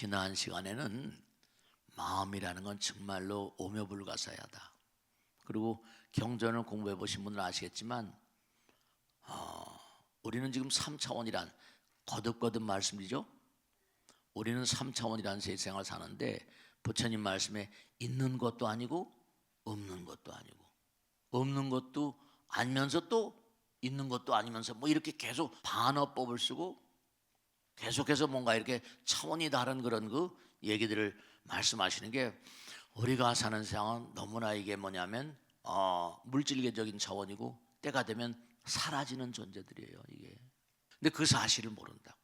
지난 시간에는 마음이라는 건 정말로 오묘불가사하다. 그리고 경전을 공부해 보신 분들은 아시겠지만 우리는 지금 3차원이란 거듭거듭 말씀이죠. 우리는 3차원이라는 세상을 사는데 부처님 말씀에 있는 것도 아니고 없는 것도 아니고 없는 것도 아니면서 또 있는 것도 아니면서 뭐 이렇게 계속 반어법을 쓰고 계속해서 뭔가 이렇게 차원이 다른 그런 그 얘기들을 말씀하시는 게 우리가 사는 세상은 너무나 이게 뭐냐면 물질계적인 차원이고 때가 되면 사라지는 존재들이에요 이게. 근데 그 사실을 모른다.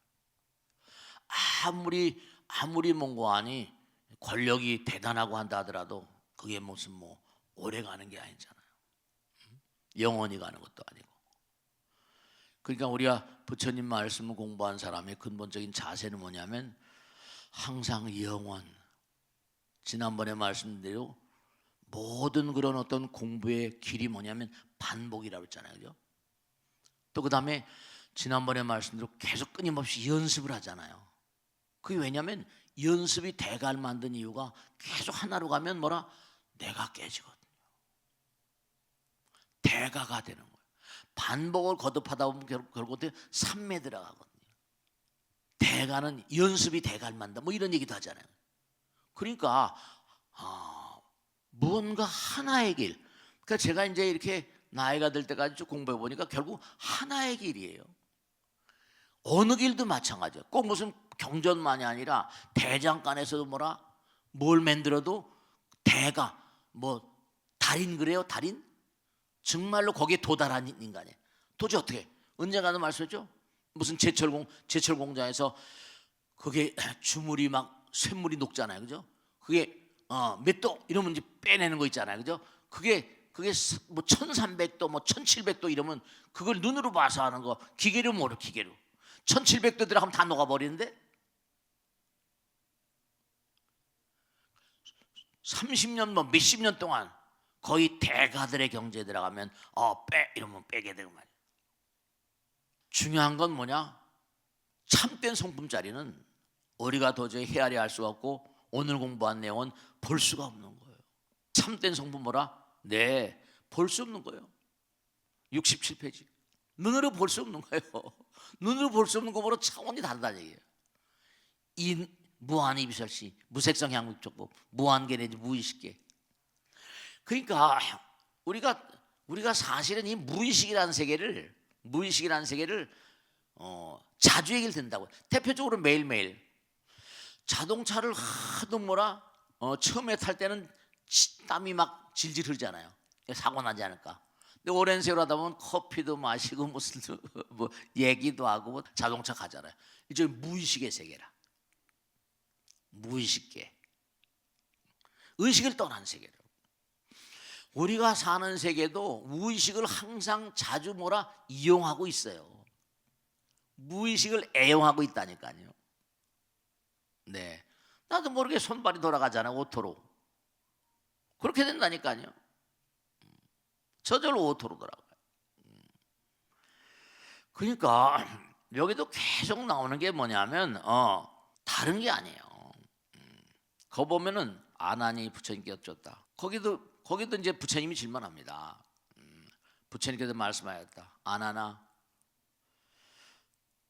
아무리 뭔가하니 권력이 대단하고 한다 하더라도 그게 무슨 뭐 오래 가는 게 아니잖아요. 영원히 가는 것도 아니고. 그러니까 우리가 부처님 말씀을 공부한 사람의 근본적인 자세는 뭐냐면 항상 영원. 지난번에 말씀드린 모든 그런 어떤 공부의 길이 뭐냐면 반복이라고 했잖아요, 그죠? 또 그 다음에 지난번에 말씀대로 계속 끊임없이 연습을 하잖아요. 그게 왜냐하면 연습이 대가를 만든 이유가 계속 하나로 가면 뭐라? 내가 깨지거든요. 대가가 되는 거예요. 반복을 거듭하다 보면 결국 삼매 들어가거든요. 대가는 연습이 대가를 만든다 뭐 이런 얘기도 하잖아요. 그러니까 무언가 하나의 길. 그러니까 제가 이제 이렇게 나이가 들 때까지 쭉 공부해 보니까 결국 하나의 길이에요. 어느 길도 마찬가지예요. 꼭 무슨 경전만이 아니라 대장간에서도 뭘 만들어도 대가 뭐 달인 그래요 달인? 정말로 거기에 도달한 인간이에요. 도대체 어떻게? 언젠가도 말씀했죠. 무슨 제철 공장에서 그게 주물이 막 쇳물이 녹잖아요, 그죠? 그게 몇 도 이러면 이제 빼내는 거 있잖아요, 그죠? 그게 뭐 1300도 뭐 1700도 이러면 그걸 눈으로 봐서 하는 거 기계로 모르 기계로 1700도 들어가면 다 녹아버리는데 30년 뭐 몇십 년 동안 거의 대가들의 경제에 들어가면 빼 이러면 빼게 되고 말이야. 중요한 건 뭐냐? 참된 성품짜리는 우리가 도저히 헤아려 할 수가 없고 오늘 공부한 내용은 볼 수가 없는 거예요. 참된 성품 뭐라? 네, 볼 수 없는 거예요. 67페이지. 눈으로 볼 수 없는 거예요. 눈으로 볼 수 없는 거보다 차원이 다르다는 얘기예요. 이 무한의 비설시, 무색성 향육적법, 무한계 내지 무의식계. 그러니까 우리가 사실은 이 무의식이라는 세계를 자주 얘기를 듣는다고요. 대표적으로 매일매일 자동차를 하도 처음에 탈 때는 땀이 막 질질 흐르잖아요. 사고 나지 않을까. 근데 오랜 세월 하다 보면 커피도 마시고 무슨 뭐 얘기도 하고 뭐 자동차 가잖아요. 이제 무의식의 세계라. 무의식계. 의식을 떠난 세계라. 우리가 사는 세계도 무의식을 항상 자주 이용하고 있어요. 무의식을 애용하고 있다니까요. 네, 나도 모르게 손발이 돌아가잖아요. 오토로. 그렇게 된다니까요. 저절로 오토로 돌아가요. 그러니까 여기도 계속 나오는 게 뭐냐면 다른 게 아니에요. 거 보면은 아나니 부처님께 여쭙다. 거기도 이제 부처님이 질문합니다. 부처님께서 말씀하였다. 아나나,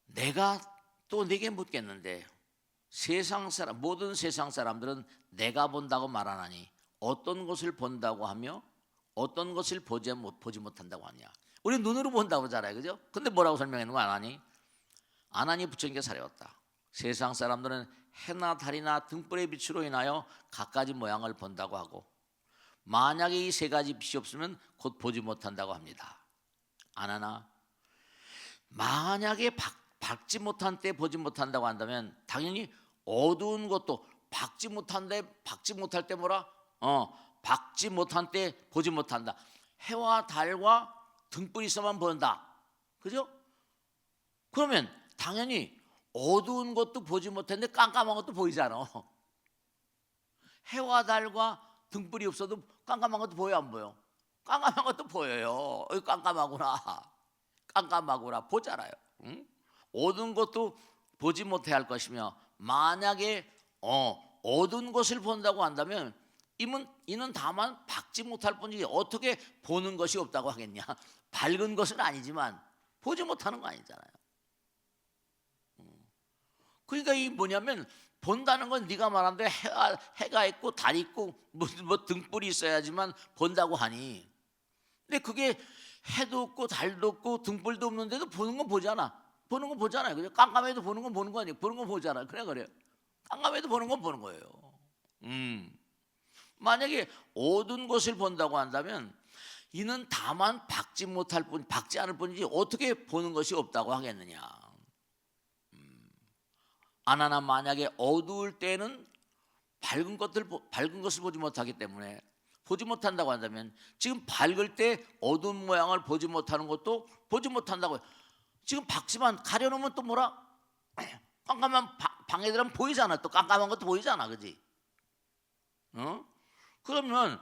내가 또 네게 묻겠는데 모든 세상 사람들은 내가 본다고 말하나니 어떤 것을 본다고 하며 어떤 것을 보지 못한다고 하냐. 우리 눈으로 본다고 하잖아요, 그죠? 근데 뭐라고 설명하는 거 아나니? 아나니 부처님께서 사려왔다. 세상 사람들은 해나 달이나 등불의 빛으로 인하여 갖가지 모양을 본다고 하고 만약에 이 세 가지 빛이 없으면 곧 보지 못한다고 합니다. 아나나, 만약에 밝지 못한 때 보지 못한다고 한다면 당연히 어두운 것도 밝지 못할 때 밝지 못한 때 보지 못한다. 해와 달과 등불이 있어만 본다. 그죠? 그러면 당연히 어두운 것도 보지 못했는데 깜깜한 것도 보이잖아. 해와 달과 등불이 없어도 깜깜한 것도 보여 안 보여? 깜깜한 것도 보여요. 깜깜하구나 보잖아요. 응? 어두운 것도 보지 못해 할 것이며 만약에 어두운 것을 본다고 한다면 이는 다만 박지 못할 뿐이지 어떻게 보는 것이 없다고 하겠냐. 밝은 것은 아니지만 보지 못하는 거 아니잖아요. 그러니까 이 뭐냐면 본다는 건 네가 말한 대로 해가 있고 달이 있고 뭐 등불이 있어야지만 본다고 하니, 근데 그게 해도 없고 달도 없고 등불도 없는데도 보는 건 보잖아. 보는 건 보잖아요. 그죠? 깜깜해도 보는 건 보는 거 아니에요. 보는 건 보잖아요. 그래요. 깜깜해도 보는 건 보는 거예요. 만약에 어두운 것을 본다고 한다면 이는 다만 박지 않을 뿐이지 어떻게 보는 것이 없다고 하겠느냐. 아나나 만약에 어두울 때는 밝은 것을 보지 못하기 때문에 보지 못한다고 한다면 지금 밝을 때 어두운 모양을 보지 못하는 것도 보지 못한다고요. 지금 박지만 가려놓으면 또 뭐라? 깜깜한 방에 들어가면 보이잖아. 또 깜깜한 것도 보이잖아. 그지? 그러면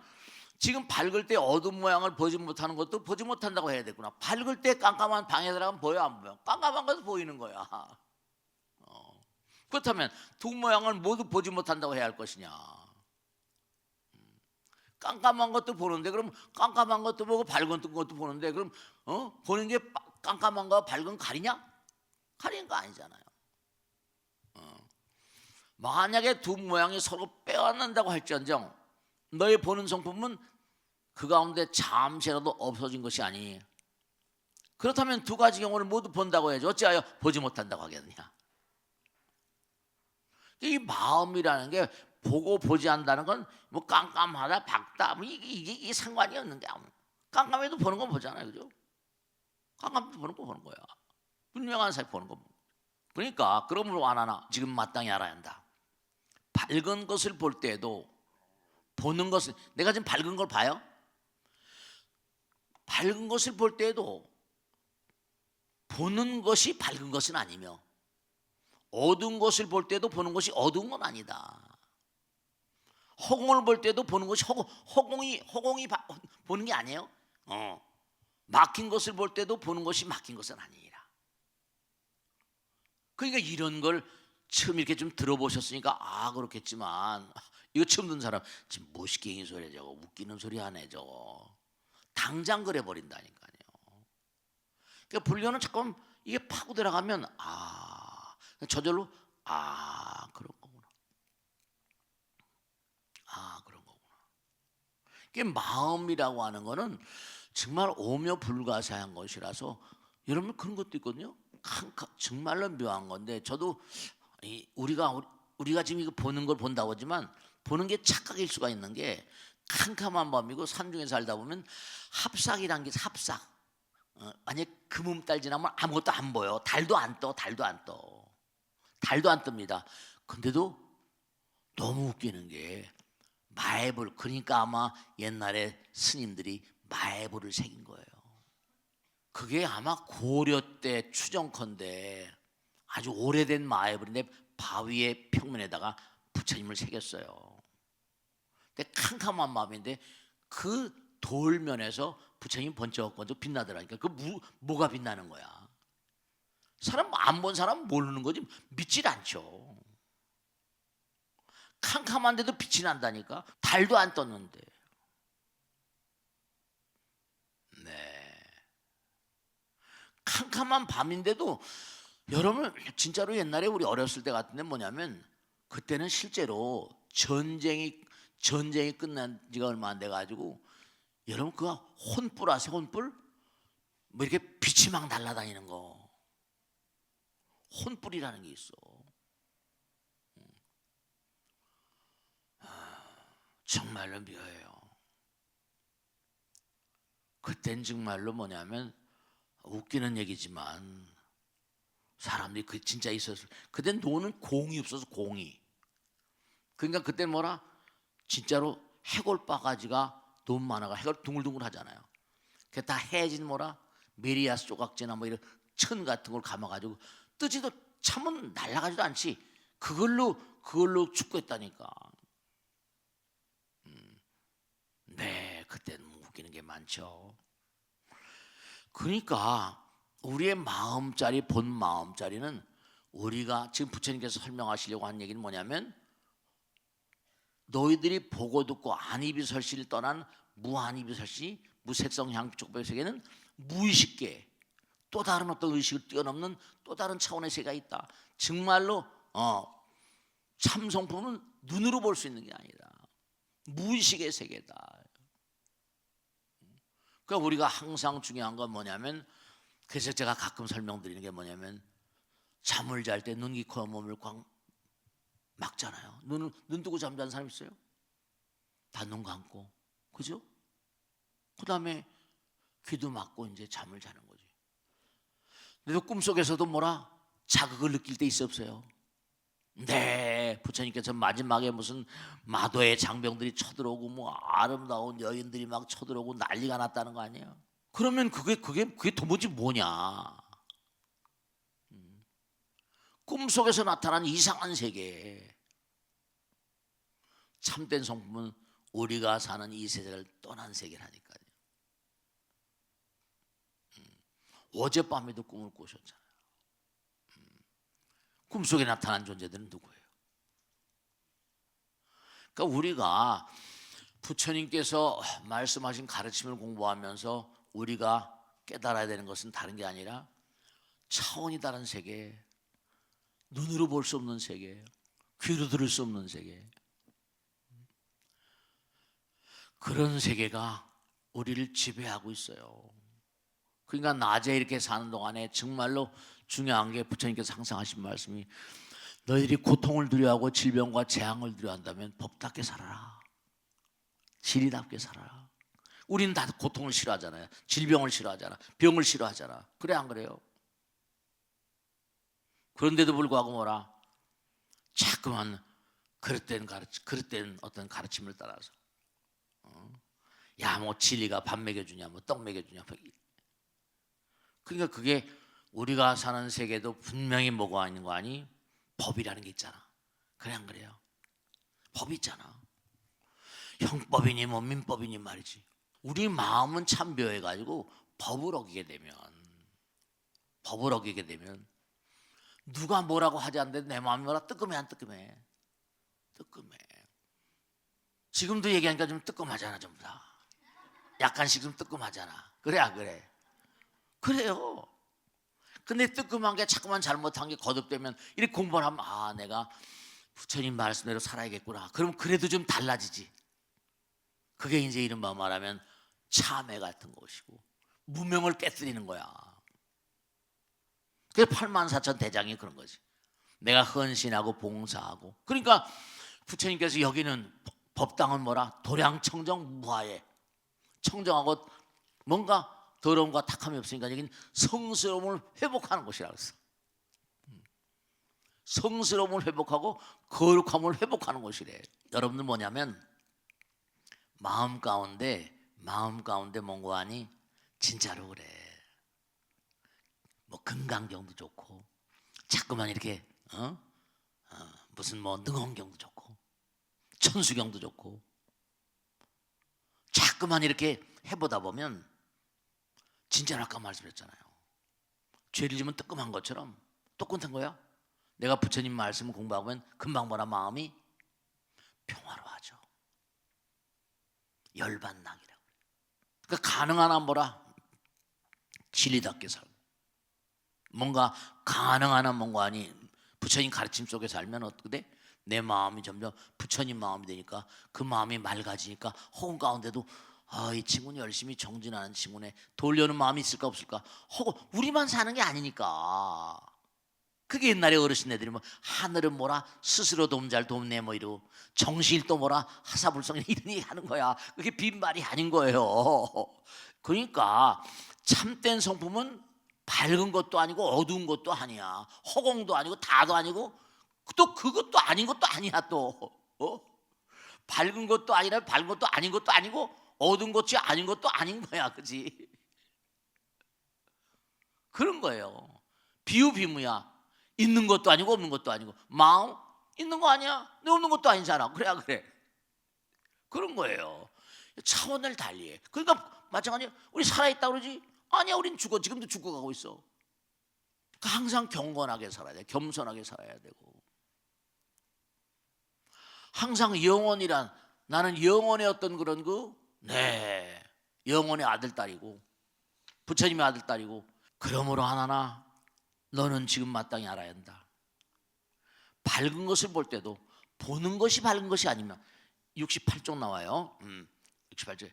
지금 밝을 때 어두운 모양을 보지 못하는 것도 보지 못한다고 해야 되구나. 밝을 때 깜깜한 방에 들어가면 보여 안 보여? 깜깜한 것도 보이는 거야. 그렇다면 두 모양을 모두 보지 못한다고 해야 할 것이냐. 깜깜한 것도 보는데 그럼 깜깜한 것도 보고 밝은 것도 보는데 그럼 보는 게 깜깜한 거 밝은 가리냐? 가리는 거 아니잖아요. 만약에 두 모양이 서로 빼앗는다고 할지언정 너의 보는 성품은 그 가운데 잠시라도 없어진 것이 아니. 그렇다면 두 가지 경우를 모두 본다고 해야지 어찌하여 보지 못한다고 하겠느냐. 이 마음이라는 게 보고 보지 않는다는 건 뭐 깜깜하다 밝다 뭐 이게 상관이 없는 게 깜깜해도 보는 건 보잖아요. 그죠? 깜깜해도 보는 거 보는 거야. 분명한 사이 보는 거. 그러니까 그러므로 하나 지금 마땅히 알아야 한다. 밝은 것을 볼 때에도 보는 것을, 내가 지금 밝은 걸 봐요? 밝은 것을 볼 때에도 보는 것이 밝은 것은 아니며 어두운 것을 볼 때도 보는 것이 어두운 건 아니다. 허공을 볼 때도 보는 것이 허공이 보는 게 아니에요. 막힌 것을 볼 때도 보는 것이 막힌 것은 아니라. 그러니까 이런 걸 처음 이렇게 좀 들어보셨으니까 그렇겠지만 이거 처음 듣는 사람 지금 무식갱이 소리 저거 웃기는 소리 하네 저거 당장 그래 버린다니까요. 그러니까 불교는 자꾸 이게 파고 들어가면 저절로 그런 거구나. 그런 거구나. 이게 마음이라고 하는 거는 정말 오묘 불가사한 것이라서 여러분 그런 것도 있거든요. 정말로 묘한 건데 저도 우리가 지금 이거 보는 걸 본다고 하지만 보는 게 착각일 수가 있는 게 캄캄한 밤이고 산중에 살다 보면 합삭이란 게 합삭. 만약 금음달 지나면 아무것도 안 보여. 달도 안 떠. 달도 안 뜹니다. 근데도 너무 웃기는 게 마애불, 그러니까 아마 옛날에 스님들이 마애불을 새긴 거예요. 그게 아마 고려 때 추정컨대 아주 오래된 마애불인데 바위의 평면에다가 부처님을 새겼어요. 근데 캄캄한 밤인데 그 돌면에서 부처님이 번쩍번쩍 빛나더라니까. 뭐가 빛나는 거야? 사람 안 본 사람 모르는 거지 믿질 않죠. 캄캄한데도 빛이 난다니까. 달도 안 떴는데. 네. 캄캄한 밤인데도 여러분 진짜로 옛날에 우리 어렸을 때 같은데 뭐냐면 그때는 실제로 전쟁이 끝난 지가 얼마 안 돼 가지고 여러분 그거 혼불 아세요? 혼불? 뭐 이렇게 빛이 막 날아다니는 거. 혼불이라는 게 있어. 정말로 묘해요. 그땐 정말로 뭐냐면 웃기는 얘기지만 사람들이 그 진짜 있었어. 그땐 노는 공이 없어서 공이. 그러니까 그때 뭐라 진짜로 해골 바가지가 너무 많아가 해골 둥글둥글 하잖아요. 그게 다 해진 뭐라 메리아스 조각지나 뭐 이런 천 같은 걸 감아가지고 뜨지도 참은 날아가지도 않지. 그걸로 축구했다니까. 네, 그때는 웃기는 게 많죠. 그러니까 우리의 마음자리, 본 마음자리는 우리가 지금 부처님께서 설명하시려고 한 얘기는 뭐냐면 너희들이 보고 듣고 안이비설시를 떠난 무안이비설시, 무색성 향촉법의 세계는 무의식계, 또 다른 어떤 의식을 뛰어넘는 또 다른 차원의 세계가 있다. 정말로 참성품은 눈으로 볼 수 있는 게 아니라 무의식의 세계다. 그러니까 우리가 항상 중요한 건 뭐냐면, 그래서 제가 가끔 설명드리는 게 뭐냐면, 잠을 잘 때 눈, 귀, 코, 몸을 꽉 막잖아요. 눈 뜨고 잠자는 사람 있어요? 다 눈 감고, 그죠? 그 다음에 귀도 막고 이제 잠을 자는 거지. 근데 꿈속에서도 뭐라 자극을 느낄 때 있어 없어요? 네, 부처님께서 마지막에 무슨 마도의 장병들이 쳐들어오고 뭐 아름다운 여인들이 막 쳐들어오고 난리가 났다는 거 아니에요? 그러면 그게 도무지 뭐냐? 꿈속에서 나타난 이상한 세계. 참된 성품은 우리가 사는 이 세계를 떠난 세계라니까요. 어젯밤에도 꿈을 꾸셨잖아요. 꿈속에 나타난 존재들은 누구예요? 그러니까 우리가 부처님께서 말씀하신 가르침을 공부하면서 우리가 깨달아야 되는 것은 다른 게 아니라 차원이 다른 세계, 눈으로 볼 수 없는 세계, 귀로 들을 수 없는 세계, 그런 세계가 우리를 지배하고 있어요. 그러니까 낮에 이렇게 사는 동안에 정말로 중요한 게 부처님께서 항상 하신 말씀이, 너희들이 고통을 두려워하고 질병과 재앙을 두려워한다면 법답게 살아라, 진리답게 살아라. 우리는 다 고통을 싫어하잖아요. 질병을 싫어하잖아. 병을 싫어하잖아. 그래 안 그래요? 그런데도 불구하고 뭐라? 자꾸만 그릇된 어떤 가르침을 따라서 야, 뭐 진리가 밥 먹여주냐, 뭐 떡 먹여주냐. 그러니까 그게 우리가 사는 세계도 분명히 뭐가 있는 거 아니? 법이라는 게 있잖아. 그래 안 그래요? 법이 있잖아. 형법이니 뭐 민법이니 말이지. 우리 마음은 참 묘해가지고 법을 어기게 되면 누가 뭐라고 하지 않는데 내 마음이 뭐라 뜨끔해 안 뜨끔해? 뜨끔해. 지금도 얘기하니까 좀 뜨끔하잖아. 전부 다 약간씩 좀 뜨끔하잖아. 그래 안 그래? 그래요. 근데 뜨끔한 게 자꾸만 잘못한 게 거듭되면 이렇게 공부를 하면, 아, 내가 부처님 말씀대로 살아야겠구나. 그럼 그래도 좀 달라지지. 그게 이제 이른바 말하면 참회 같은 것이고 무명을 깨뜨리는 거야. 그래서 84,000 대장이 그런 거지. 내가 헌신하고 봉사하고. 그러니까 부처님께서 여기는 법당은 뭐라? 도량청정 무하에, 청정하고 뭔가 더러움과 탁함이 없으니까 여기는 성스러움을 회복하는 곳이라고 했어. 성스러움을 회복하고 거룩함을 회복하는 곳이래. 여러분들 뭐냐면 마음 가운데 뭔가 하니 진짜로 그래. 뭐 금강경도 좋고 자꾸만 이렇게 무슨 뭐 능원경도 좋고 천수경도 좋고 자꾸만 이렇게 해보다 보면 진짜로 아까 말씀했잖아요. 죄를 지면 뜨끔한 것처럼 똑같은 거야. 내가 부처님 말씀을 공부하면 금방 뭐라 마음이 평화로워하죠. 열반락이라고. 그러니까 가능한 한 뭐라 진리답게 살고, 뭔가 가능한 한 뭔가 아니 부처님 가르침 속에 살면 어떻게 돼? 내 마음이 점점 부처님 마음이 되니까 그 마음이 맑아지니까 혹은 가운데도 이 친구는 열심히 정진하는 친구네. 돌려는 마음이 있을까 없을까? 혹은 우리만 사는 게 아니니까. 그게 옛날에 어르신네들이 뭐 하늘은 뭐라 스스로 돕잘 돕네 뭐 이러고 정시일도 뭐라 하사불성 이런 얘기 하는 거야. 그게 빈말이 아닌 거예요. 그러니까 참된 성품은 밝은 것도 아니고 어두운 것도 아니야. 허공도 아니고 다도 아니고 또 그것도 아닌 것도 아니야. 또 밝은 것도 아니라 밝은 것도 아닌 것도 아니고 어두운 것이 아닌 것도 아닌 거야. 그지? 그런 거예요. 비유비무야. 있는 것도 아니고 없는 것도 아니고. 마음 있는 거 아니야? 내 없는 것도 아니잖아. 그래. 그런 거예요. 차원을 달리해. 그러니까 마찬가지로 우리 살아있다 그러지? 아니야, 우린 죽어. 지금도 죽어가고 있어. 그러니까 항상 경건하게 살아야 돼. 겸손하게 살아야 되고. 항상 영원이란 나는 영원의 어떤 그런 영원의 아들 딸이고 부처님의 아들 딸이고 그러므로 하나나 너는 지금 마땅히 알아야 한다. 밝은 것을 볼 때도 보는 것이 밝은 것이 아니면 68쪽 나와요. 68쪽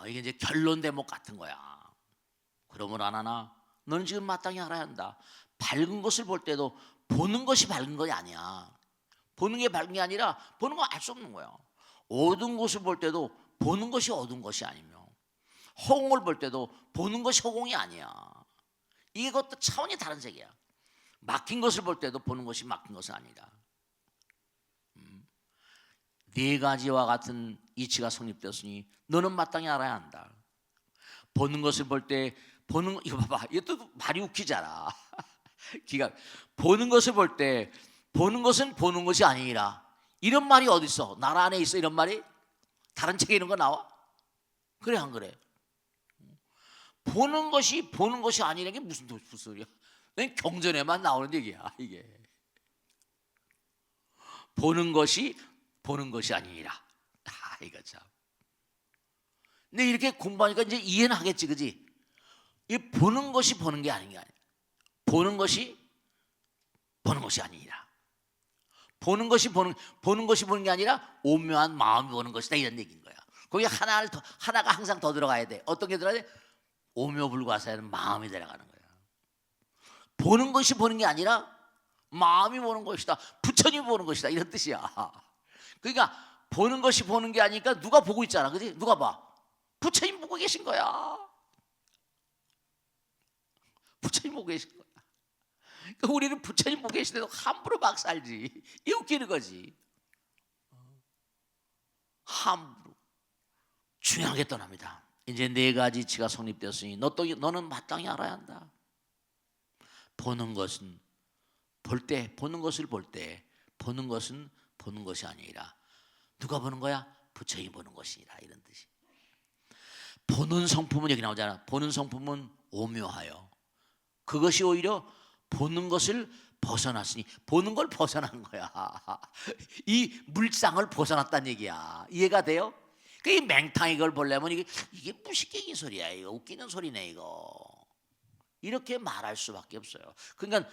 이게 이제 결론 대목 같은 거야. 그러므로 하나나 너는 지금 마땅히 알아야 한다. 밝은 것을 볼 때도 보는 것이 밝은 것이 아니야. 보는 게 밝은 게 아니라 보는 거 알 수 없는 거야. 어두운 것을 볼 때도 보는 것이 어두운 것이 아니며 허공을 볼 때도 보는 것이 허공이 아니야. 이것도 차원이 다른 세계야. 막힌 것을 볼 때도 보는 것이 막힌 것은 아니다. 네 가지와 같은 이치가 성립되었으니 너는 마땅히 알아야 한다. 보는 것을 볼 때 이거 봐봐. 이것도 말이 웃기잖아. 기가 보는 것을 볼 때 보는 것은 보는 것이 아니라 이런 말이 어디 있어? 나라 안에 있어 이런 말이? 다른 책에 이런 거 나와? 그래 안 그래? 보는 것이 보는 것이 아니라는 게 무슨 소리야? 경전에만 나오는 얘기야 이게. 보는 것이 보는 것이 아니라. 이거 참. 근데 이렇게 공부하니까 이제 이해는 하겠지, 그지? 이 보는 것이 보는 게 아닌 게 아니야. 보는 것이 보는 것이 아니라. 보는 것이 보는 게 아니라 오묘한 마음이 보는 것이다 이런 얘기인 거야. 거기 하나가 항상 더 들어가야 돼. 어떤 게 들어가야 돼? 오묘불가사에는 마음이 들어가는 거야. 보는 것이 보는 게 아니라 마음이 보는 것이다. 부처님이 보는 것이다 이런 뜻이야. 그러니까 보는 것이 보는 게 아니니까 누가 보고 있잖아, 그지? 누가 봐? 부처님 보고 계신 거야. 부처님 보고 계신 거야. 그러니까 우리는 부처님 보고 계시는데도 함부로 막 살지. 이 웃기는 거지. 함부로. 중요한 게 떠납니다. 이제 네 가지 이치가 성립되었으니 너는 마땅히 알아야 한다. 보는 것은 보는 것을 볼 때 보는 것은 보는 것이 아니라 누가 보는 거야? 부처님이 보는 것이라 이런 뜻이. 보는 성품은 여기 나오잖아. 보는 성품은 오묘하여 그것이 오히려 보는 것을 벗어났으니 보는 걸 벗어난 거야. 이 물상을 벗어났다는 얘기야. 이해가 돼요? 이 맹탕이 걸 보려면 이게 무식갱이 소리야. 이거 웃기는 소리네 이거. 이렇게 말할 수밖에 없어요. 그러니까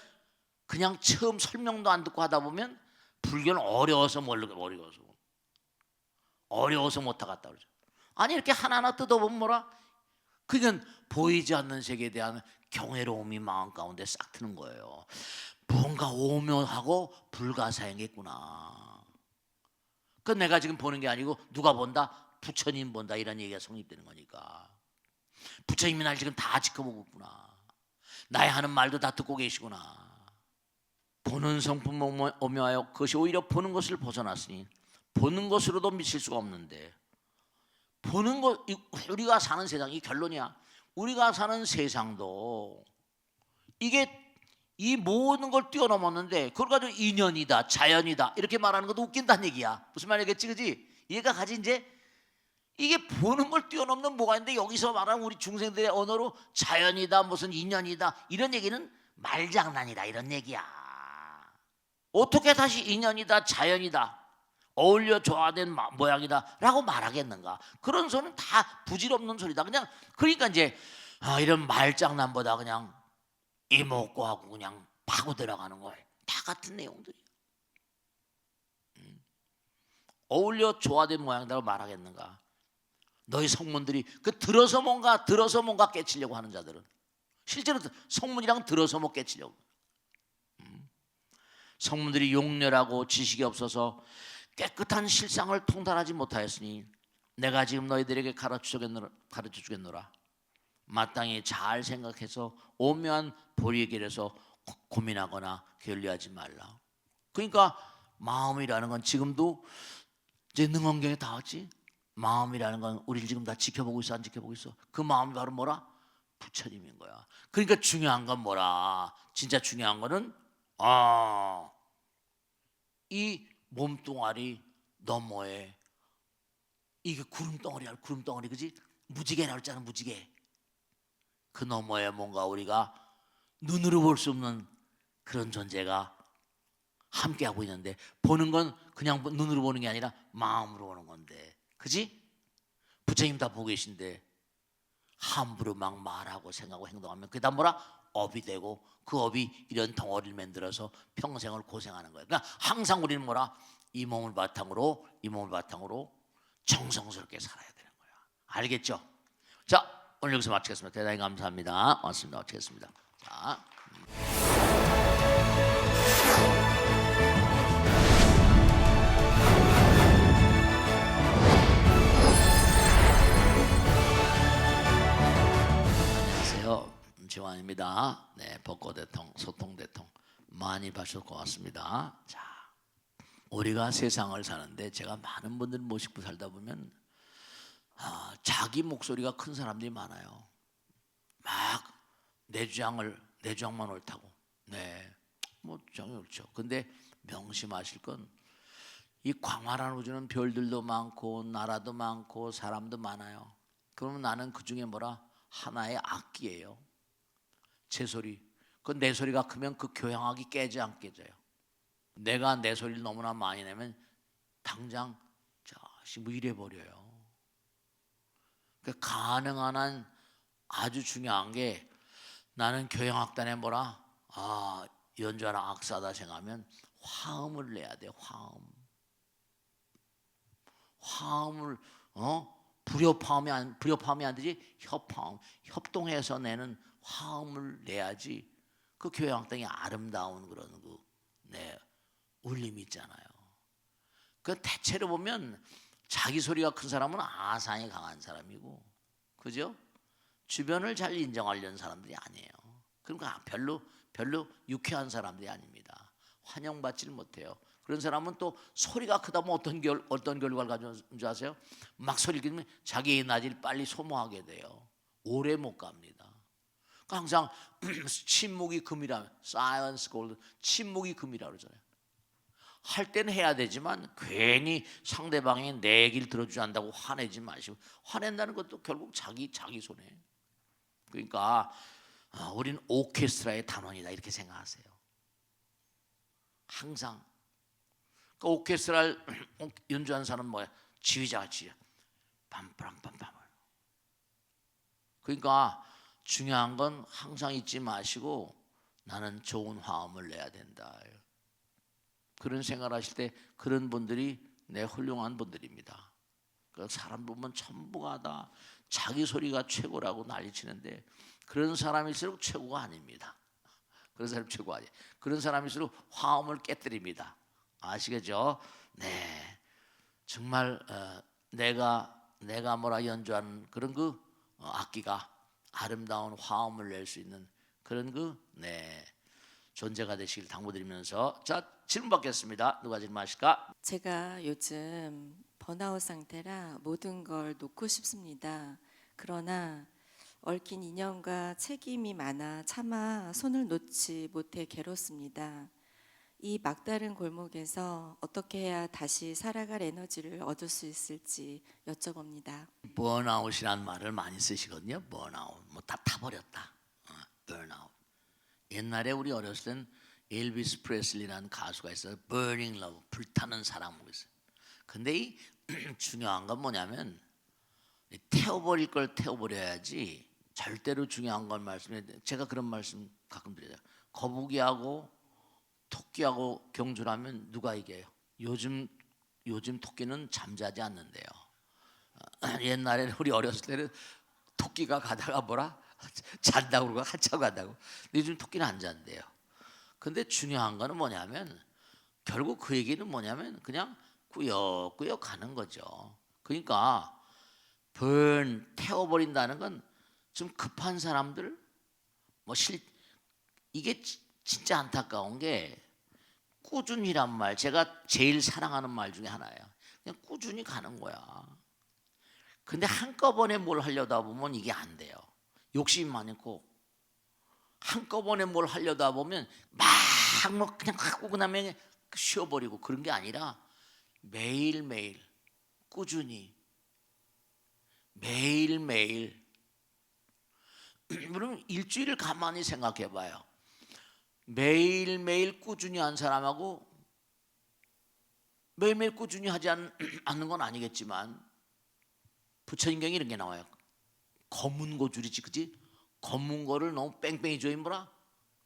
그냥 처음 설명도 안 듣고 하다 보면 불교는 어려워서 못하겠다 그러죠. 아니 이렇게 하나하나 뜯어보면 뭐라? 그건 보이지 않는 세계에 대한 경외로움이 마음 가운데 싹 트는 거예요. 뭔가 오묘하고 불가사의겠구나. 그 내가 지금 보는 게 아니고 누가 본다? 부처님 본다 이런 얘기가 성립되는 거니까. 부처님이 날 지금 다 지켜보고 있구나. 나의 하는 말도 다 듣고 계시구나. 보는 성품 오묘하여 그것이 오히려 보는 것을 벗어났으니 보는 것으로도 미칠 수가 없는데 보는 것 우리가 사는 세상이 결론이야. 우리가 사는 세상도 이게 이 모든 걸 뛰어넘었는데 그걸 가지고 인연이다 자연이다 이렇게 말하는 것도 웃긴다는 얘기야. 무슨 말이겠지, 그지? 얘가 가지 이제 이게 보는 걸 뛰어넘는 뭐가 있는데 여기서 말하는 우리 중생들의 언어로 자연이다 무슨 인연이다 이런 얘기는 말장난이다 이런 얘기야. 어떻게 다시 인연이다 자연이다 어울려 조화된 모양이다 라고 말하겠는가? 그런 소리는 다 부질없는 소리다. 그냥 그러니까 이제 이런 말장난보다 그냥 이목구하고 그냥 파고 들어가는 거 다 같은 내용들이야. 어울려 조화된 모양이라고 말하겠는가? 너희 성문들이 들어서 뭔가 깨치려고 하는 자들은 실제로 성문이랑 들어서 못 깨치려고. 성문들이 용렬하고 지식이 없어서 깨끗한 실상을 통달하지 못하였으니 내가 지금 너희들에게 가르쳐 주겠노라. 마땅히 잘 생각해서 오묘한 보리의 길에서 고민하거나 게을리하지 말라. 그러니까 마음이라는 건 지금도 이제 능언경에 다 왔지. 마음이라는 건 우리를 지금 다 지켜보고 있어 안 지켜보고 있어? 그 마음이 바로 뭐라? 부처님인 거야. 그러니까 중요한 건 뭐라? 진짜 중요한 거는 이 몸뚱아리 너머에 이게 구름덩어리야. 구름덩어리 그지? 무지개라고 했잖아. 무지개. 그 너머에 뭔가 우리가 눈으로 볼 수 없는 그런 존재가 함께하고 있는데 보는 건 그냥 눈으로 보는 게 아니라 마음으로 보는 건데, 그지? 부처님 다 보고 계신데 함부로 막 말하고 생각하고 행동하면 그게 다 뭐라? 업이 되고 그 업이 이런 덩어리를 만들어서 평생을 고생하는 거예요. 그러니까 항상 우리는 뭐라? 이 몸을 바탕으로 정성스럽게 살아야 되는 거야. 알겠죠? 자, 오늘 여기서 마치겠습니다. 대단히 감사합니다. 맞습니다. 마치겠습니다. 자. 안녕하세요. 지환입니다. 네, 벚꽃대통, 소통대통 많이 봐주셔서 고맙습니다. 자, 우리가 세상을 사는데 제가 많은 분들 모시고 살다 보면 자기 목소리가 큰 사람들이 많아요. 막 내 주장만 옳다고. 네, 뭐 주장이 옳죠. 근데 명심하실 건 이 광활한 우주는 별들도 많고 나라도 많고 사람도 많아요. 그러면 나는 그 중에 뭐라? 하나의 악기예요. 제 소리. 그 내 소리가 크면 그 교향악이 깨져 안 깨져요? 내가 내 소리를 너무나 많이 내면 당장 자식 뭐 이래버려요. 그러니까 가능한 한 아주 중요한 게, 나는 교향악단에 뭐라? 연주하는 악사다 생각하면 화음을 내야 돼. 화음을 불협화음이 안 되지. 협화음, 협동해서 내는 화음을 내야지 그 교향악단이 아름다운 그런 울림이 있잖아요. 그 대체로 보면 자기 소리가 큰 사람은 아상이 강한 사람이고, 그죠? 주변을 잘 인정하려는 사람들이 아니에요. 그러니까 별로 유쾌한 사람들이 아닙니다. 환영받지를 못해요. 그런 사람은 또 소리가 크다 면 어떤 결과를 가져오는 줄 아세요? 막 소리를 지르면 자기의 낮이를 빨리 소모하게 돼요. 오래 못 갑니다. 그러니까 항상 침묵이 금이라면, silence gold, 침묵이 금이라고 그러잖아요. 할 때는 해야 되지만 괜히 상대방이 내 얘기를 들어주지 않는다고 화내지 마시고, 화낸다는 것도 결국 자기 손해. 그러니까 우리는 오케스트라의 단원이다 이렇게 생각하세요. 항상 그 오케스트라를 연주하는 사람은 뭐야? 지휘자가 빰빰빰빰. 그러니까 중요한 건 항상 잊지 마시고 나는 좋은 화음을 내야 된다. 그런 생각을 하실 때 그런 분들이 내 훌륭한 분들입니다. 그 사람 보면 전부가 다 자기 소리가 최고라고 난리치는데 그런 사람일수록 최고가 아닙니다. 그런 사람이 최고 아니에요. 그런 사람일수록 화음을 깨뜨립니다. 아시겠죠? 네, 정말 내가 뭐라 연주하는 그런 악기가 아름다운 화음을 낼 수 있는 그런 존재가 되시길 당부드리면서, 자, 질문 받겠습니다. 누가 질문하실까? 제가 요즘 번아웃 상태라 모든 걸 놓고 싶습니다. 그러나 얽힌 인연과 책임이 많아 차마 손을 놓지 못해 괴롭습니다. 이 막다른 골목에서 어떻게 해야 다시 살아갈 에너지를 얻을 수 있을지 여쭤봅니다. 번아웃이라는 말을 많이 쓰시거든요. 번아웃, 뭐 다 타버렸다. 번아웃. 옛날에 우리 어렸을 땐 엘비스 프레슬리라는 가수가 있어요. Burning Love, 불타는 사랑으로 있어요. 근데 이 중요한 건 뭐냐면 태워버릴 걸 태워버려야지. 절대로 중요한 건 말씀해. 제가 그런 말씀 가끔 드려요. 거북이하고 토끼하고 경주를 하면 누가 이겨요? 요즘 토끼는 잠자지 않는데요. 옛날에는 우리 어렸을 때는 토끼가 가다가 뭐라? 잔다고 그러고 한참 간다고. 근데 요즘 토끼는 안 잔대요. 근데 중요한 거는 뭐냐면 결국 그 얘기는 뭐냐면 그냥 꾸역꾸역 가는 거죠. 그러니까 태워버린다는 건 좀 급한 사람들 이게 진짜 안타까운 게 꾸준히란 말, 제가 제일 사랑하는 말 중에 하나예요. 그냥 꾸준히 가는 거야. 근데 한꺼번에 뭘 하려다 보면 이게 안 돼요. 욕심이 많고 한꺼번에 뭘 하려다 보면 막 그냥 하고 그다음에 쉬어버리고 그런 게 아니라 매일매일 꾸준히 매일매일. 그럼 일주일을 가만히 생각해 봐요. 매일매일 꾸준히 한 사람하고 매일매일 꾸준히 하지 않는 건 아니겠지만 부처님경에 이런 게 나와요. 검은 고줄이지, 그지? 검은 거를 너무 뺑뺑이 조이면 뭐라?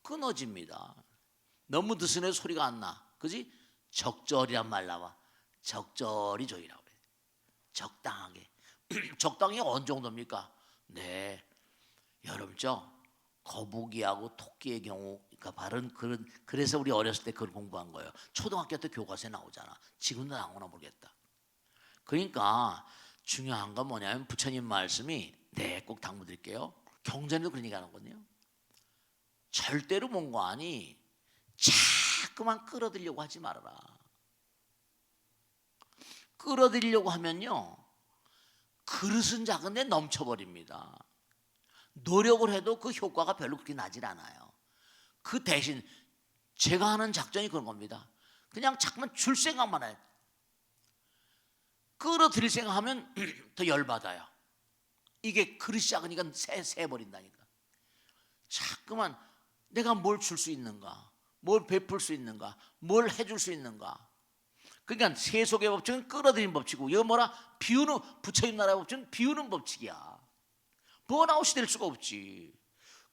끊어집니다. 너무 드스내 소리가 안 나, 그지? 적절이란 말 나와. 적절히 조이라고 그래. 적당하게. 적당히 어느 정도입니까? 네, 여름죠. 거북이하고 토끼의 경우가 바른 그런, 그래서 우리 어렸을 때 그걸 공부한 거예요. 초등학교 때 교과서에 나오잖아. 지금도 나오나 모르겠다. 그러니까 중요한 건 뭐냐면 부처님 말씀이, 네, 꼭 당부드릴게요. 경전에도 그런 얘기 하는거든요. 절대로 뭔가 아니 자꾸만 끌어들이려고 하지 말아라. 끌어들이려고 하면요, 그릇은 작은데 넘쳐버립니다. 노력을 해도 그 효과가 별로 그렇게 나질 않아요. 그 대신 제가 하는 작전이 그런 겁니다. 그냥 자꾸만 줄 생각만 해. 끌어들일 생각하면 더 열받아요. 이게 그릇이 작으니까 새버린다니까. 자꾸만 내가 뭘 줄 수 있는가, 뭘 베풀 수 있는가, 뭘 해줄 수 있는가. 그러니까 세속의 법칙은 끌어들이는 법칙이고, 이거 뭐라? 비우는, 부처님 나라의 법칙은 비우는 법칙이야. 번아웃이 될 수가 없지.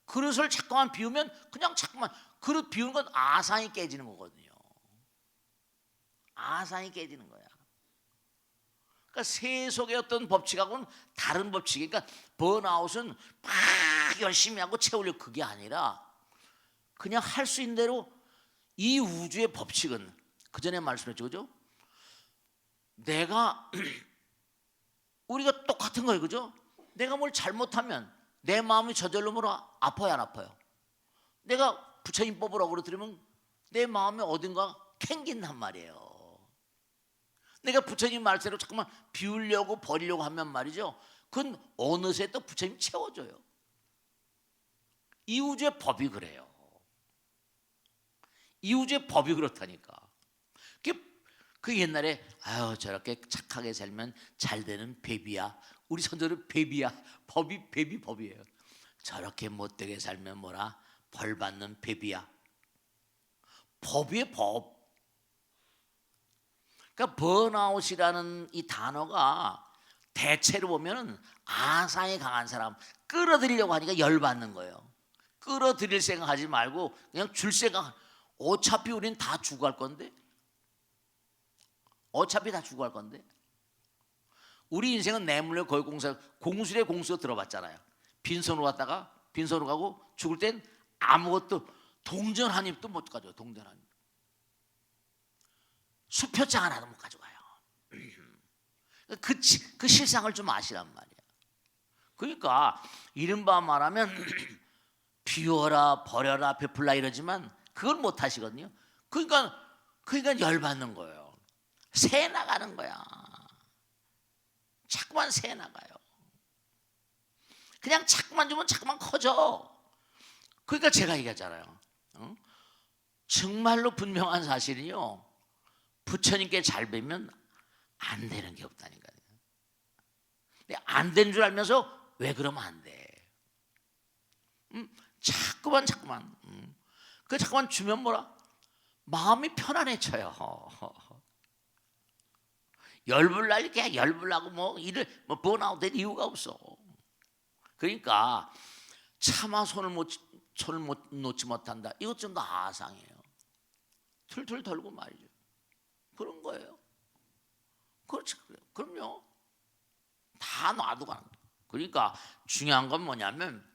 그릇을 자꾸만 비우면 그냥 자꾸만, 그릇 비우는 건 아상이 깨지는 거거든요. 아상이 깨지는 거야. 그러니까 세속의 어떤 법칙하고는 다른 법칙이, 그러니까 번아웃은 막 열심히 하고 채우려고, 그게 아니라 그냥 할 수 있는 대로. 이 우주의 법칙은 그 전에 말씀했죠, 그죠? 내가 우리가 똑같은 거예요, 그죠? 내가 뭘 잘못하면 내 마음이 저절로 뭐라? 아파요, 안 아파요? 내가 부처님 뽑으라고 그러더라면 내 마음에 어딘가 캥긴단 말이에요. 내가 부처님 말씀대로 잠깐만 비우려고 버리려고 하면 말이죠, 그건 어느새 또 부처님 채워줘요. 이 우주의 법이 그래요. 이 우주의 법이 그렇다니까. 그 옛날에 아유 저렇게 착하게 살면 잘 되는 베비야. 우리 선조는 베비야. 법이 베비 법이에요. 저렇게 못되게 살면 뭐라? 벌 받는 베비야. 법이의 법. 그러니까 번아웃이라는 이 단어가 대체로 보면은 아상이 강한 사람, 끌어들이려고 하니까 열받는 거예요. 끌어들일 생각하지 말고 그냥 줄 생각. 어차피 우린 다 죽어갈 건데. 어차피 다 죽어갈 건데. 우리 인생은 내물려 거의 공술의 공수 들어봤잖아요. 빈손으로 갔다가 빈손으로 가고 죽을 땐 아무것도, 동전 한 입도 못 가져요. 동전 한 입. 수표장 하나도 못 가져가요. 그 실상을 좀 아시란 말이야. 그러니까 이른바 말하면 비워라 버려라 베풀라 이러지만 그걸 못 하시거든요. 그러니까 열받는 거예요. 새 나가는 거야. 자꾸만 새 나가요. 그냥 자꾸만 주면 자꾸만 커져. 그러니까 제가 얘기하잖아요. 정말로 분명한 사실이요, 부처님께 잘 뵈면 안 되는 게 없다니까요. 근데 안 된 줄 알면서 왜 그러면 안 돼? 자꾸만 그 자꾸만 주면 뭐라? 마음이 편안해져요. 열불날 게 열불나고 뭐 일을 뭐 번아웃 될 이유가 없어. 그러니까 차마 손을 놓지 못한다. 이것 좀 더 아상이에요. 툴툴 털고 말이죠. 그런 거예요. 그렇지, 그래요. 그럼요. 다 놔두고 가는 거예요. 그러니까 중요한 건 뭐냐면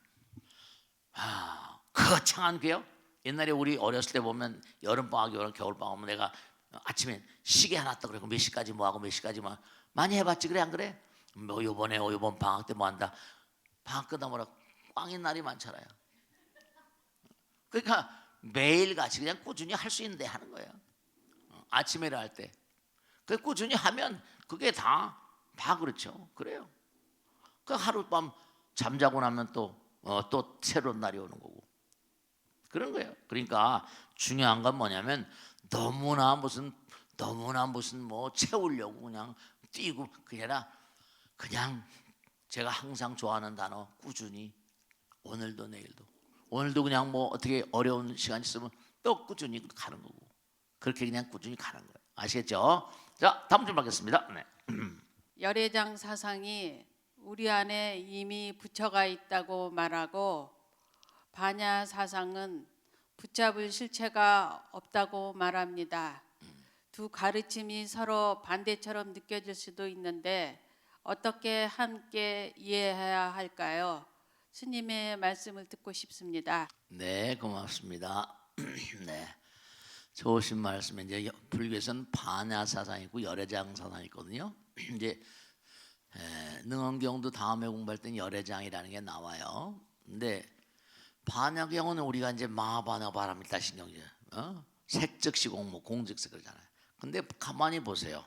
거창한 게요. 옛날에 우리 어렸을 때 보면 여름방학이 오면 겨울방학 오면 내가 아침에 시계 하나 떠 그러고 몇 시까지 뭐 하고 몇 시까지 뭐 많이 해봤지, 그래 안 그래? 뭐 요번 방학 때 뭐 한다. 방학 끝나면 뭐라 꽝인 날이 많잖아요. 그러니까 매일같이 그냥 꾸준히 할 수 있는데 하는 거예요. 아침에 일할 때 그 꾸준히 하면 그게 다 그렇죠. 그래요. 그 하룻밤 잠자고 나면 또 새로운 날이 오는 거고 그런 거예요. 그러니까 중요한 건 뭐냐면 너무나 무슨 뭐 채우려고 그냥 뛰고 그게 아니라 그냥 제가 항상 좋아하는 단어 꾸준히. 오늘도 내일도. 오늘도 그냥 뭐 어떻게 어려운 시간 있으면 또 꾸준히 가는 거고, 그렇게 그냥 꾸준히 가는 거예요. 아시겠죠? 자, 다음 줄 받겠습니다. 네. 열애장 사상이 우리 안에 이미 부처가 있다고 말하고 반야 사상은 붙잡을 실체가 없다고 말합니다. 두 가르침이 서로 반대처럼 느껴질 수도 있는데 어떻게 함께 이해해야 할까요? 스님의 말씀을 듣고 싶습니다. 네, 고맙습니다. 네, 좋으신 말씀. 이제 불교에서는 반야 사상이 있고 열애장 사상이 있거든요. 이제 능엄경도 다음에 공부할 때는 열애장이라는 게 나와요. 근데 반야경은 우리가 이제 마반야 바람일다 신경제, 색즉시공 뭐 공즉시 그러잖아요. 근데 가만히 보세요.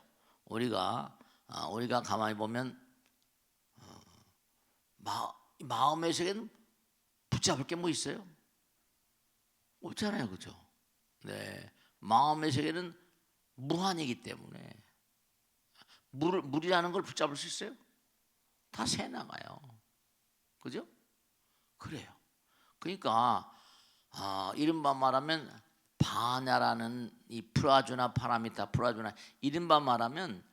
우리가 가만히 보면 마음의 세계는 붙잡을 게 뭐 있어요? 없잖아요, 그죠? 네, 마음의 세계는 무한이기 때문에 물이라는 걸 붙잡을 수 있어요? 다 새 나가요, 그죠? 그래요. 그러니까 이른바 말하면 반야라는 이 프라주나 파라미타 프라주나 이른바 말하면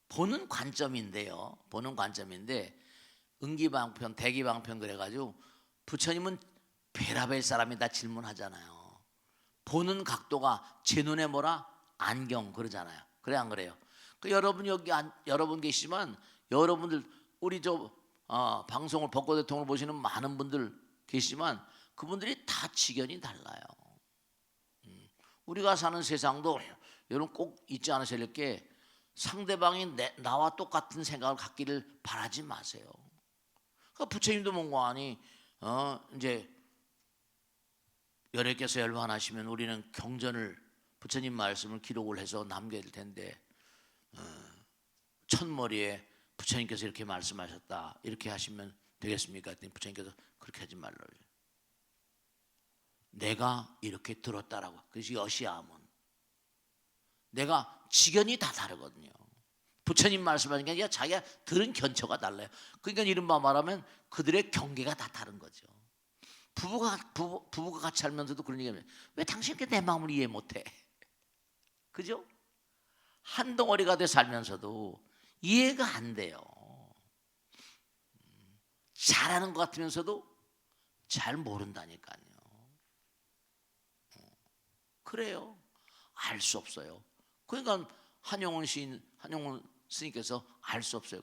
보는 관점인데요. 보는 관점인데 응기방편, 대기방편 그래가지고 부처님은 베라벨 사람이다 질문하잖아요. 보는 각도가 제 눈에 뭐라 안경 그러잖아요. 그래 안 그래요? 여러분 여러분 계시지만 여러분들 우리 방송을 벚꽃 대통령을 보시는 많은 분들 계시지만 그분들이 다 지견이 달라요. 우리가 사는 세상도 여러분 꼭 잊지 않으셔야 될 게 상대방이 나와 똑같은 생각을 갖기를 바라지 마세요. 그러니까 부처님도 뭔가 아니 이제 열애께서 열반하시면 우리는 경전을 부처님 말씀을 기록을 해서 남겨야 될 텐데 첫머리에 부처님께서 이렇게 말씀하셨다 이렇게 하시면 되겠습니까? 했더니 부처님께서 그렇게 하지 말라고 내가 이렇게 들었다라고. 그래서 여시아문 내가 지견이 다 다르거든요. 부처님 말씀하신 게 아니라 자기가 들은 견처가 달라요. 그러니까 이른바 말하면 그들의 경계가 다 다른 거죠. 부부가 같이 살면서도 그런 얘기하면 왜 당신 이렇게 내 마음을 이해 못해? 그죠? 한 덩어리가 돼 살면서도 이해가 안 돼요. 잘하는 것 같으면서도 잘 모른다니까요. 그래요. 알 수 없어요. 그러니까 한용운 스님께서 알 수 없어요.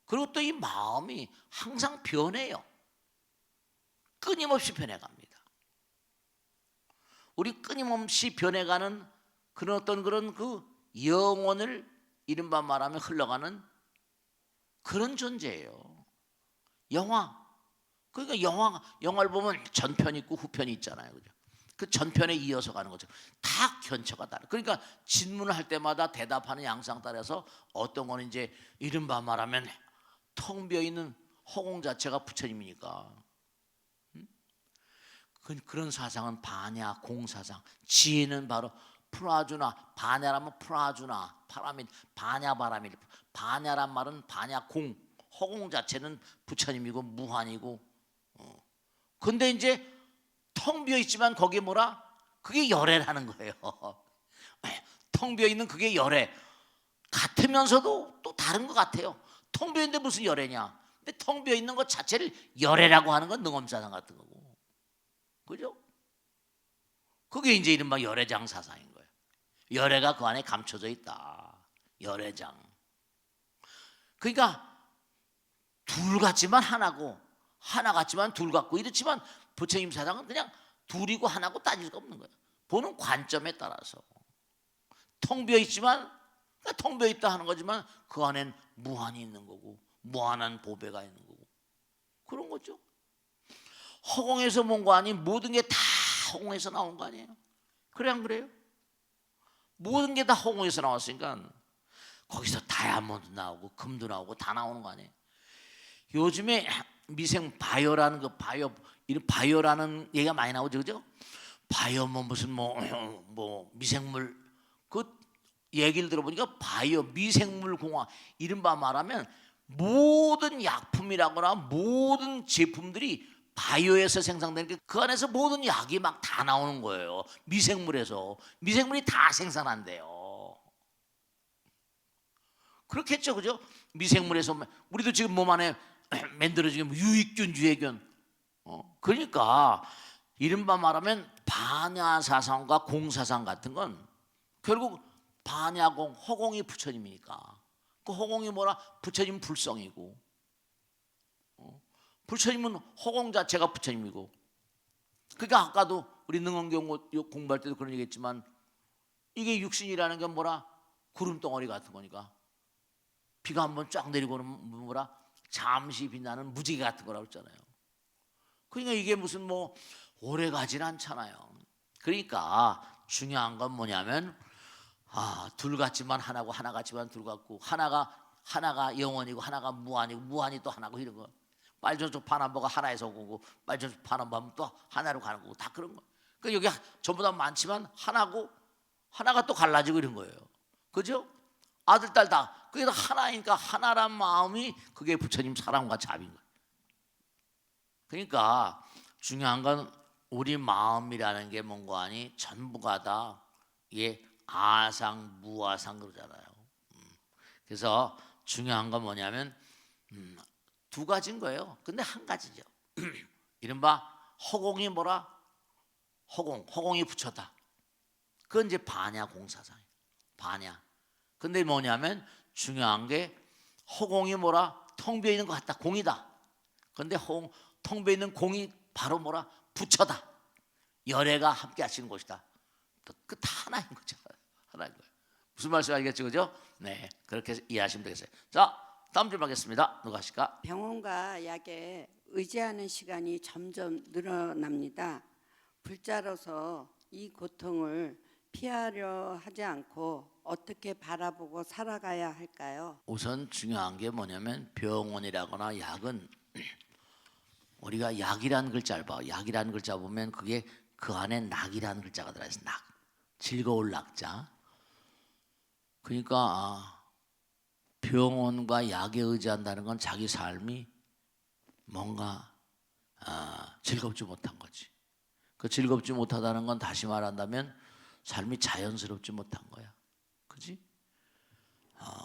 그리고 또 이 마음이 항상 변해요. 끊임없이 변해갑니다. 우리 끊임없이 변해가는 그런 그 영혼을 이른바 말하면 흘러가는 그런 존재예요. 영화. 그러니까 영화를 보면 전편 있고 후편이 있잖아요. 그죠? 그 전편에 이어서 가는 거죠. 다 견처가 다르. 그러니까 질문을 할 때마다 대답하는 양상 따라서 어떤 거는 이제 이른바 말하면 텅 비어 있는 허공 자체가 부처님이니까. 그런 사상은 반야 공사상. 지혜는 바로 프라주나 반야라면 프라주나 파라민 반야 바라밀. 반야란 말은 반야 공 허공 자체는 부처님이고 무한이고. 근데 이제 텅 비어 있지만 거기에 뭐라? 그게 열애라는 거예요. 텅 비어 있는 그게 열애. 같으면서도 또 다른 것 같아요. 텅 비어 있는데 무슨 열애냐? 근데 텅 비어 있는 것 자체를 열애라고 하는 건 능엄사상 같은 거고. 그죠? 그게 이제 이른바 열애장 사상인 거예요. 열애가 그 안에 감춰져 있다. 열애장. 그러니까 둘 같지만 하나고 하나 같지만 둘 같고 이렇지만 부처님 사상은 그냥 둘이고 하나고 따질 거 없는 거예요. 보는 관점에 따라서 텅 비어 있지만 텅 비어 있다 하는 거지만 그 안엔 무한이 있는 거고 무한한 보배가 있는 거고 그런 거죠. 허공에서 본 거 아닌 모든 게 다 허공에서 나온 거 아니에요? 그래 안 그래요? 모든 게 다 허공에서 나왔으니까 거기서 다이아몬드 나오고 금도 나오고 다 나오는 거 아니에요? 요즘에 미생 바이오라는 이런 바이오라는 얘기가 많이 나오죠, 그죠? 바이오 무슨 미생물 그 얘기를 들어보니까 바이오 미생물 공학 이른바 말하면 모든 약품이라거나 모든 제품들이 바이오에서 생산되는 게 그 안에서 모든 약이 막 다 나오는 거예요. 미생물에서 미생물이 다 생산한대요. 그렇겠죠, 그죠? 미생물에서 우리도 지금 몸 안에 만들어지는 유익균, 유해균. 그러니까 이른바 말하면 반야사상과 공사상 같은 건 결국 반야공, 허공이 부처님이니까 그 허공이 뭐라? 부처님 불성이고 부처님은 허공 자체가 부처님이고 그러니까 아까도 우리 능언경 공부할 때도 그런 얘기했지만 이게 육신이라는 게 뭐라? 구름덩어리 같은 거니까 비가 한번 쫙 내리고는 뭐라? 잠시 빛나는 무지개 같은 거라고 했잖아요. 그러니까 이게 무슨 뭐 오래 가진 않잖아요. 그러니까 중요한 건 뭐냐면 둘 같지만 하나고 하나 같지만 둘 같고 하나가 영원이고 하나가 무한이고 무한이 또 하나고 이런 거. 빨전속 파남보가 하나에서 오고 빨전속 파남보면 또 하나로 가는 거고 다 그런 거. 그러니까 여기 전부 다 많지만 하나고 하나가 또 갈라지고 이런 거예요. 그죠? 아들 딸 다. 그게 하나니까 하나란 마음이 그게 부처님 사랑과 자비인 거예요. 그러니까 중요한 건 우리 마음이라는 게 뭔가 아니 전부가 다 이게 아상 무아상 그러잖아요. 그래서 중요한 건 뭐냐면 두 가지인 거예요. 근데 한 가지죠. 이른바 허공이 뭐라? 허공이 부처다. 그건 이제 반야 공사상이에요. 반야. 근데 뭐냐면 중요한 게 허공이 뭐라? 텅 비어 있는 것 같다. 공이다. 근데 텅 비어 있는 공이 바로 뭐라? 부처다. 열애가 함께 하시는 곳이다. 그 다 하나인 거죠. 하나인 거예요. 무슨 말씀 알겠죠, 그죠? 네, 그렇게 이해하시면 되겠어요. 자, 다음 줄 받겠습니다. 누가 하실까? 병원과 약에 의지하는 시간이 점점 늘어납니다. 불자로서 이 고통을 피하려 하지 않고 어떻게 바라보고 살아가야 할까요? 우선 중요한 게 뭐냐면 병원이라거나 약은 우리가 약이라는 글자를 봐. 약이라는 글자 보면 그게 그 안에 낙이라는 글자가 들어있어. 낙. 즐거울 낙자. 그러니까 병원과 약에 의지한다는 건 자기 삶이 뭔가 즐겁지 못한 거지. 그 즐겁지 못하다는 건 다시 말한다면 삶이 자연스럽지 못한 거야. 그지?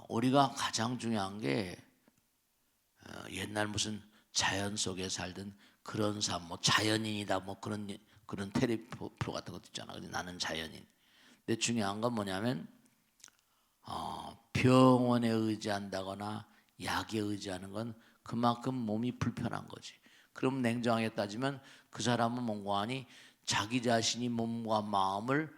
우리가 가장 중요한 게 옛날 무슨 자연 속에 살던 그런 삶, 뭐 자연인이다, 뭐 그런 텔레비 프로 같은 것도 있잖아. 나는 자연인. 근데 중요한 건 뭐냐면 병원에 의지한다거나 약에 의지하는 건 그만큼 몸이 불편한 거지. 그럼 냉정하게 따지면 그 사람은 뭔가 하니 자기 자신이 몸과 마음을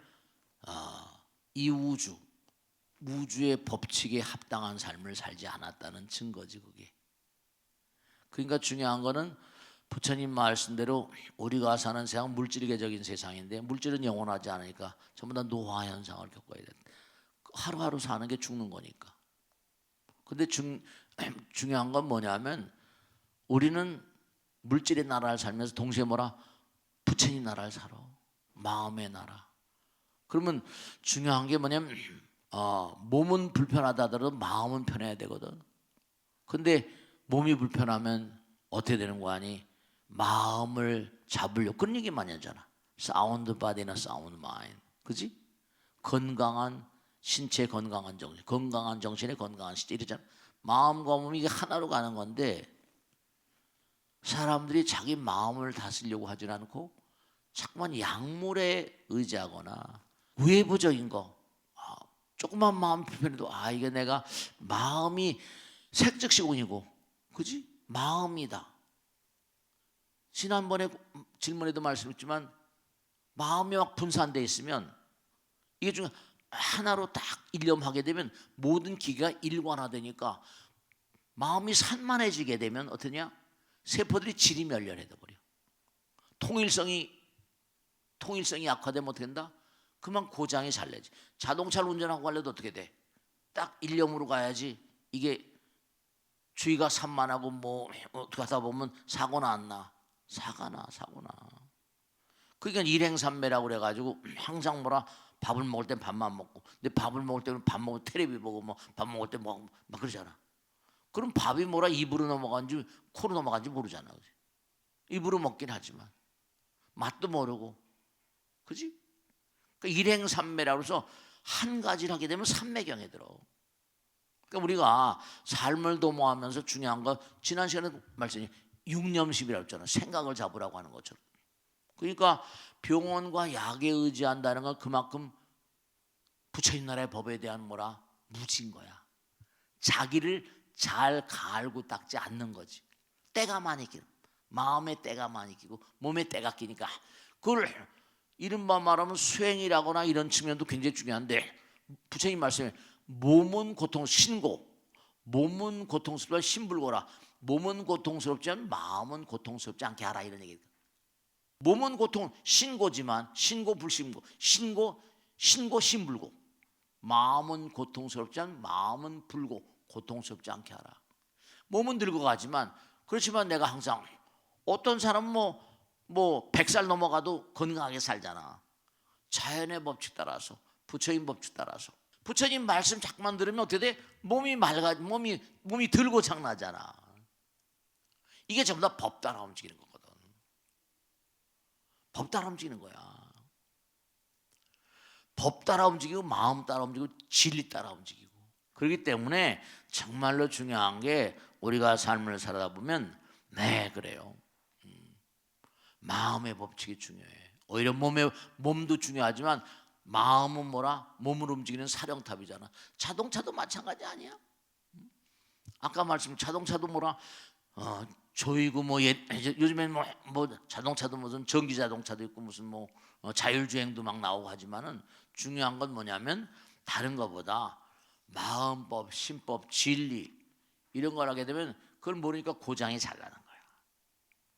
이 우주의 법칙에 합당한 삶을 살지 않았다는 증거지 그게. 그러니까 중요한 거는 부처님 말씀대로 우리가 사는 세상 물질계적인 세상인데 물질은 영원하지 않으니까 전부 다 노화 현상을 겪어야 돼. 하루하루 사는 게 죽는 거니까. 근데 중요한 건 뭐냐면 우리는 물질의 나라를 살면서 동시에 뭐라? 부처님 나라를 살아. 마음의 나라. 그러면 중요한 게 뭐냐면 몸은 불편하다 하더라도 마음은 편해야 되거든. 근데 몸이 불편하면 어떻게 되는 거 아니? 마음을 잡으려고 그런 얘기 많이 하잖아. 사운드 바디나 사운드 마인드. 그지? 건강한 신체, 건강한 정신, 건강한 정신에 건강한 신체 이러잖아. 마음과 몸이 이게 하나로 가는 건데 사람들이 자기 마음을 다스리려고 하지 않고 자꾸만 약물에 의지하거나 외부적인 거 조금만 마음 불편해도 이게 내가 마음이 색즉시공이고 그지? 마음이다. 지난번에 질문에도 말씀했지만 마음이 막 분산되어 있으면 이게 좀 하나로 딱 일념하게 되면 모든 기계가 일관화되니까 마음이 산만해지게 되면 어떠냐? 세포들이 질이 멸렬해져 버려. 통일성이 약화되면 어떻게 된다? 그만 고장이 잘 내지. 자동차를 운전하고 가려도 어떻게 돼? 딱 일념으로 가야지. 이게 주의가 산만하고 뭐 어떻게 하다 보면 사고나 안 나. 사고나. 그러니까 일행삼매라고 그래가지고 항상 뭐라 밥을 먹을 땐 밥만 먹고, 근데 밥을 먹을 때는 밥 먹고 텔레비 보고 뭐 밥 먹을 때 뭐 막 그러잖아. 그럼 밥이 뭐라 입으로 넘어간지 코로 넘어간지 모르잖아. 그치? 입으로 먹긴 하지만 맛도 모르고, 그지? 그러니까 일행삼매라고 해서 한 가지를 하게 되면 삼매경에 들어. 그러니까 우리가 삶을 도모하면서 중요한 거, 지난 시간에 말씀이 육념십이라고 했잖아. 생각을 잡으라고 하는 것처럼. 그러니까 병원과 약에 의지한다는 건 그만큼 부처님 나라의 법에 대한 뭐라? 무지인 거야. 자기를 잘 갈고 닦지 않는 거지. 때가 많이 끼는, 마음에 때가 많이 끼고 몸에 때가 끼니까 그걸 이른바 말하면 수행이라거나 이런 측면도 굉장히 중요한데, 부처님 말씀에 몸은 신고, 몸은 고통스러워 심불고라. 몸은 고통스럽지만 마음은 고통스럽지 않게 하라, 이런 얘기예요. 몸은 신고지만 신고 불신고, 신고 신불고, 마음은 고통스럽지만 마음은 불고 고통스럽지 않게 하라. 몸은 늙어가지만, 그렇지만 내가 항상, 어떤 사람은 뭐 100살 넘어가도 건강하게 살잖아. 자연의 법칙 따라서, 부처님 법칙 따라서. 부처님 말씀 자꾸만 들으면 어떻게 돼? 몸이 들고 장나잖아. 이게 전부 다 법 따라 움직이는 거거든. 법 따라 움직이는 거야. 법 따라 움직이고 마음 따라 움직이고 진리 따라 움직이고. 그렇기 때문에 정말로 중요한 게, 우리가 삶을 살아다 보면 네, 그래요. 마음의 법칙이 중요해. 오히려 몸도 중요하지만 마음은 뭐라? 몸을 움직이는 사령탑이잖아. 자동차도 마찬가지 아니야? 아까 자동차도 뭐라? 조이고 요즘엔 뭐 자동차도 무슨 전기 자동차도 있고 무슨 자율주행도 막 나오고 하지만은, 중요한 건 뭐냐면 다른 것보다 마음법, 신법, 진리 이런 걸 하게 되면 그걸 모르니까 고장이 잘 나는 거야.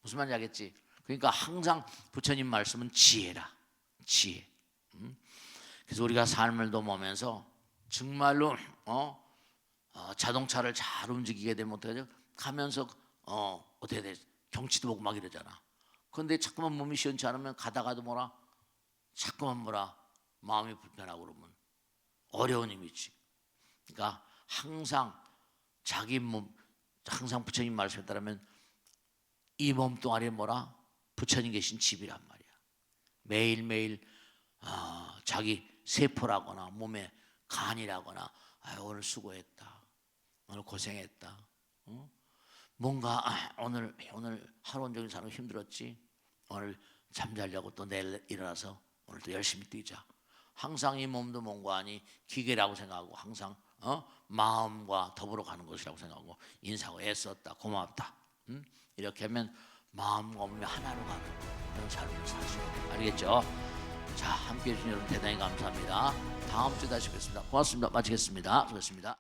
무슨 말인지 알겠지? 그러니까 항상 부처님 말씀은 지혜라, 지혜. 그래서 우리가 삶을 도모하면서 정말로 자동차를 잘 움직이게 되면 어떻게 하죠? 가면서 어떻게 돼? 경치도 보고 막 이러잖아. 그런데 자꾸만 몸이 시원치 않으면 가다가도 뭐라? 자꾸만 뭐라? 마음이 불편하고 그러면 어려운 힘이지. 그러니까 항상 자기 몸, 항상 부처님 말씀에 따르면 이 몸뚱아리에 뭐라? 부처님 계신 집이란 말이야. 매일매일 자기 세포라거나 몸에 간이라거나, 오늘 수고했다, 오늘 고생했다, 뭔가 오늘 하루 온종일 사는 거 힘들었지, 오늘 잠자려고 또 내일 일어나서 오늘 또 열심히 뛰자. 항상 이 몸도 뭔가 아니 기계라고 생각하고, 항상 마음과 더불어 가는 것이라고 생각하고, 인사하고 애썼다, 고맙다, 이렇게 하면 마음과 몸이 하나로 가는 그런 삶을 살 수 있는, 알겠죠? 자, 함께해 주신 여러분 대단히 감사합니다. 다음 주에 다시 뵙겠습니다. 고맙습니다. 마치겠습니다. 수고하셨습니다.